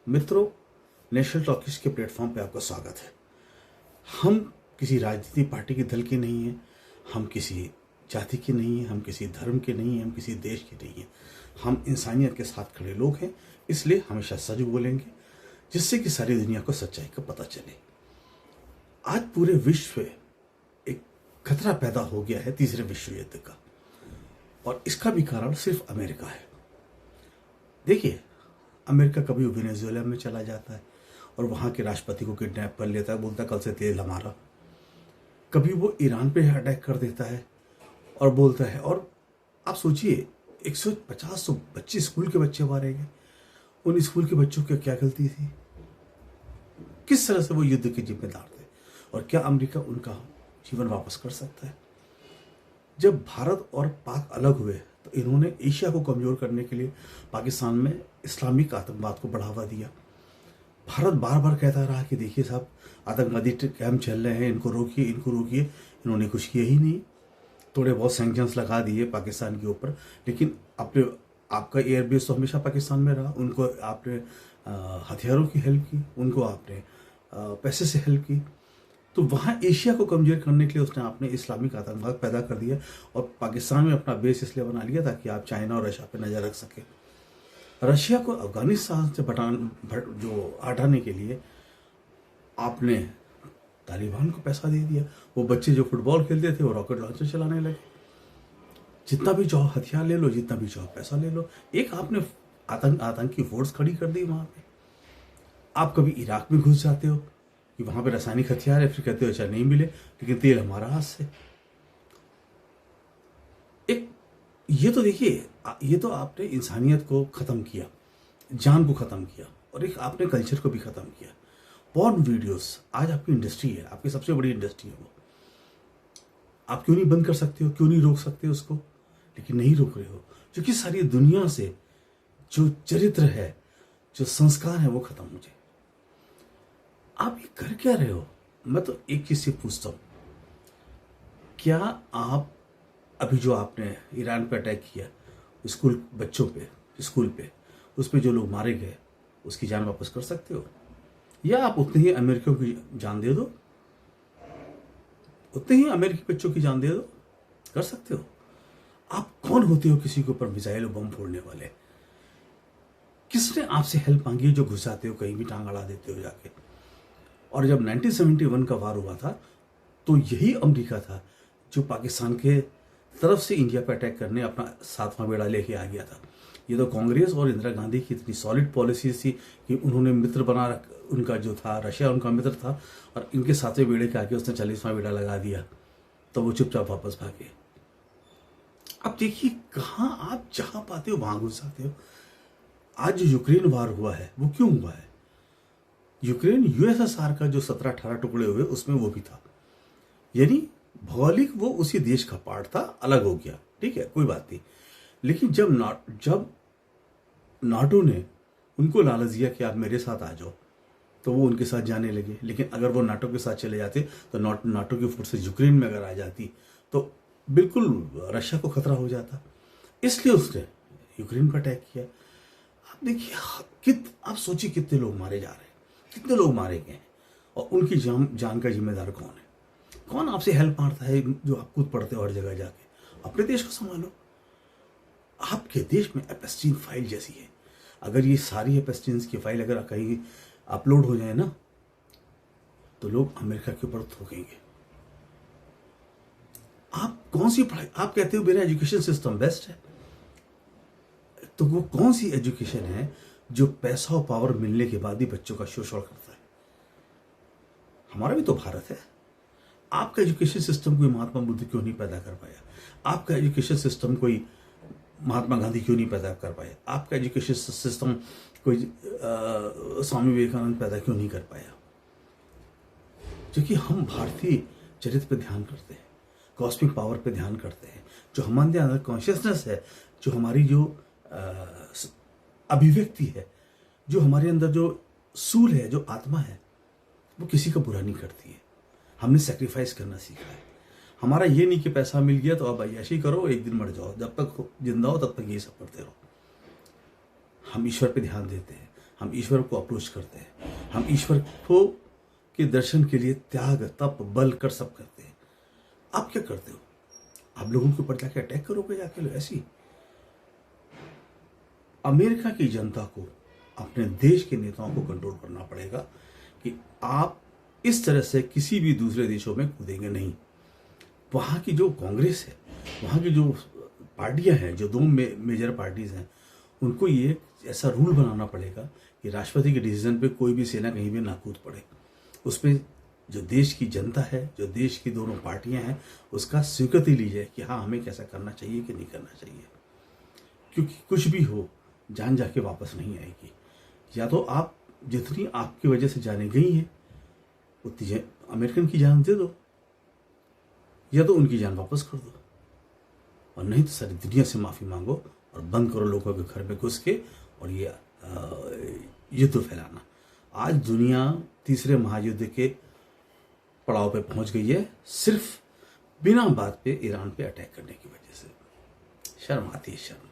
मित्रों, national talkies के platform पे आपका स्वागत है। हम किसी राजनीतिक पार्टी के दल के नहीं हैं, हम किसी जाति के नहीं हैं, हम किसी धर्म के नहीं हैं, हम किसी देश के नहीं हैं। हम इंसानियत के साथ खड़े लोग हैं, इसलिए हमेशा सच बोलेंगे, जिससे कि सारी दुनिया को सच्चाई का पता चले। आज पूरे विश्व में एक खतरा पैदा हो गया है तीसरे विश्व युद्ध का, और इसका भी कारण सिर्फ अमेरिका है। देखिए, अमेरिका कभी वेनेजुएला में चला जाता है और वहाँ के राष्ट्रपति को किडनैप कर लेता है, बोलता है कल से तेल हमारा। कभी वो ईरान पे अटैक कर देता है और बोलता है, और आप सोचिए 150 बच्चे, स्कूल के बच्चे मारे गए। उन स्कूल के बच्चों की क्या गलती थी? किस तरह से वो युद्ध के जिम्मेदार थे, और क्या अमेरिका उनका जीवन वापस कर सकता है? जब भारत और पाक अलग हुए तो इन्होंने एशिया को कमजोर करने के लिए पाकिस्तान में इस्लामिक आतंकवाद को बढ़ावा दिया। भारत बार बार कहता रहा कि देखिए साहब, आतंकवादी कैंप चल रहे हैं, इनको रोकिए, इनको रोकिए। इन्होंने कुछ किया ही नहीं। थोड़े बहुत सैंक्शंस लगा दिए पाकिस्तान के ऊपर, लेकिन आपका एयरबेस तो हमेशा पाकिस्तान में रहा। उनको आपने हथियारों की हेल्प की, उनको आपने पैसे से हेल्प की। तो वहाँ एशिया को कमजोर करने के लिए उसने आपने इस्लामिक आतंकवाद पैदा कर दिया, और पाकिस्तान में अपना बेस इसलिए बना लिया ताकि आप चाइना और रशिया पे नज़र रख सके। रशिया को अफगानिस्तान से हटाने के लिए आपने तालिबान को पैसा दे दिया। वो बच्चे जो फुटबॉल खेलते थे वो रॉकेट लॉन्चर चलाने लगे। जितना भी चाहो हथियार ले लो, जितना भी चाहो पैसा ले लो। एक आपने आतंकी फोर्स खड़ी कर दी वहां पे। आप कभी इराक में घुस जाते हो कि वहां पे रासायनिक हथियार है, फिर कहते हो अच्छा नहीं मिले, लेकिन तेल हमारा हाथ से। एक ये तो देखिए, ये तो आपने इंसानियत को खत्म किया, जान को खत्म किया, और एक आपने कल्चर को भी खत्म किया। पॉर्न वीडियोस आज आपकी इंडस्ट्री है, आपकी सबसे बड़ी इंडस्ट्री है वो। आप क्यों नहीं बंद कर सकते हो? क्यों नहीं रोक सकते उसको? लेकिन नहीं रोक रहे हो, क्योंकि सारी दुनिया से जो चरित्र है, जो संस्कार है, वो खत्म हो जाए। आप ये कर क्या रहे हो? मैं तो एक चीज से पूछता हूं, क्या आप अभी जो आपने ईरान पे अटैक किया स्कूल बच्चों पे, स्कूल पे, उस पे जो लोग मारे गए, उसकी जान वापस कर सकते हो? या आप उतने ही अमेरिकियों की जान दे दो, उतने ही अमेरिकी बच्चों की जान दे दो? कर सकते हो? आप कौन होते हो किसी के ऊपर मिसाइल और बम फोड़ने वाले? किसने आपसे हेल्प मांगी है जो घुसाते हो, कहीं भी टांग अड़ा देते हो जाके? और जब 1971 का वार हुआ था तो यही अमेरिका था जो पाकिस्तान के तरफ से इंडिया पर अटैक करने अपना 7वां बेड़ा लेके आ गया था। ये तो कांग्रेस और इंदिरा गांधी की इतनी सॉलिड पॉलिसी थी कि उन्होंने मित्र उनका जो था रशिया उनका मित्र था, और इनके 7वें बेड़े के आगे उसने 40वां बेड़ा लगा दिया, तो वो चुपचाप वापस भागे। अब देखिए, कहाँ आप जहां पाते हो वहां घुस जाते हो। आज जो यूक्रेन वार हुआ है वो क्यों हुआ है? यूक्रेन यूएसएसआर का जो 17-18 टुकड़े हुए उसमें वो भी था, यानी भौगोलिक वो उसी देश का पार्ट था, अलग हो गया, ठीक है, कोई बात नहीं। लेकिन जब नाटो ने उनको लालच दिया कि आप मेरे साथ आ जाओ, तो वो उनके साथ जाने लगे। लेकिन अगर वो नाटो के साथ चले जाते तो नाटो की फोर्सेस यूक्रेन में अगर आ जाती तो बिल्कुल रशिया को खतरा हो जाता। इसलिए उसने यूक्रेन पर अटैक किया। आप देखिए, आप सोचिए कितने लोग मारे जा रहे हैं, कितने लोग मारे गए हैं, और उनकी जान का जिम्मेदार कौन है? कौन आपसे हेल्प मारता है जो आप कूद पड़ते हो हर जगह जाके? अपने देश को संभालो। आपके देश में एपेस्टीन फाइल जैसी है, अगर ये सारी एपेस्टीन की फाइल अगर कहीं अपलोड हो जाए ना, तो लोग अमेरिका के ऊपर थूकेंगे। आप कौन सी पढ़ाई, आप कहते हो मेरा एजुकेशन सिस्टम बेस्ट है, तो वो कौन सी एजुकेशन है जो पैसा और पावर मिलने के बाद भी बच्चों का शोषण करता है? हमारा भी तो भारत है। आपका एजुकेशन सिस्टम कोई महात्मा बुद्ध क्यों नहीं पैदा कर पाया? आपका एजुकेशन सिस्टम कोई महात्मा गांधी क्यों नहीं पैदा कर पाया? आपका एजुकेशन सिस्टम कोई स्वामी विवेकानंद पैदा क्यों नहीं कर पाया? क्योंकि हम भारतीय चरित्र पे ध्यान करते हैं, कॉस्मिक पावर पे ध्यान करते हैं। जो हमारे अंदर कॉन्शियसनेस है, जो हमारी जो अभिव्यक्ति है, जो हमारे अंदर जो सूल है, जो आत्मा है, वो किसी का बुरा नहीं करती है। हमने सेक्रीफाइस करना सीखा है। हमारा ये नहीं कि पैसा मिल गया तो अब अय्याशी करो, एक दिन मर जाओ, जब तक जिंदा हो तब तक ये सब करते रहो। हम ईश्वर पे ध्यान देते हैं, हम ईश्वर को अप्रोच करते हैं, हम ईश्वर को के दर्शन के लिए त्याग तप बल कर सब करते हैं। आप क्या करते हो? आप लोगों के ऊपर जाके अटैक करोगे जाके लो ऐसी? अमेरिका की जनता को अपने देश के नेताओं को कंट्रोल करना पड़ेगा कि आप इस तरह से किसी भी दूसरे देशों में कूदेंगे नहीं। वहाँ की जो कांग्रेस है, वहाँ की जो पार्टियां हैं, जो दो मेजर पार्टीज हैं, उनको ये ऐसा रूल बनाना पड़ेगा कि राष्ट्रपति के डिसीजन पे कोई भी सेना कहीं भी ना कूद पड़े। उसमें जो देश की जनता है, जो देश की दोनों पार्टियां हैं, उसका स्वीकृति ली जाए कि हाँ हमें कैसा करना चाहिए कि नहीं करना चाहिए। क्योंकि कुछ भी हो, जान जाके वापस नहीं आएगी। या तो आप जितनी आपकी वजह से जाने गई हैं उतनी अमेरिकन की जान दे दो, या तो उनकी जान वापस कर दो, और नहीं तो सारी दुनिया से माफ़ी मांगो और बंद करो लोगों के घर में घुस के और ये युद्ध फैलाना। आज दुनिया तीसरे महायुद्ध के पड़ाव पे पहुंच गई है, सिर्फ बिना बात पे ईरान पे अटैक करने की वजह से। शर्म आती है, शर्म।